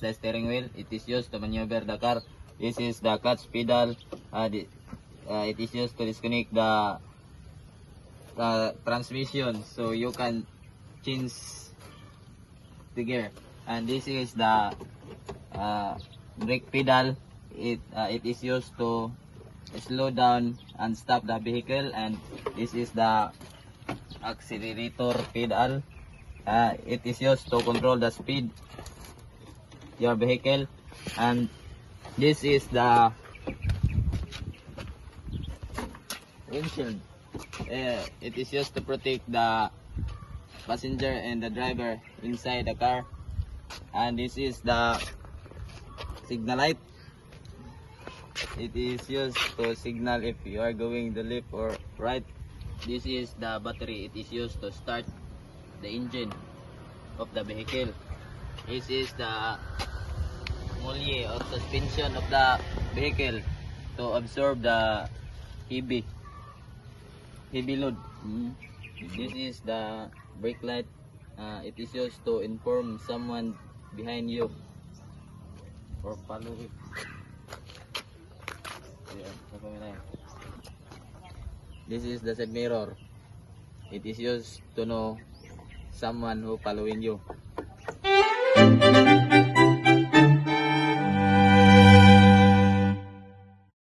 is the steering wheel. It is used to maneuver the car. This is the clutch pedal. It is used to disconnect the transmission, so you can change the gear. And this is the brake pedal. It is used to slow down and stop the vehicle. And this is the accelerator pedal. It is used to control the speed your vehicle. And this is the windshield. It is used to protect the passenger and the driver inside the car. And this is the signal light. It is used to signal if you are going the left or right. This is the battery. It is used to start the engine of the vehicle. This is the molle or suspension of the vehicle to absorb the heavy load. This is the brake light. It is used to inform someone behind you or follow you. This is the side mirror. It is used to know someone who following you.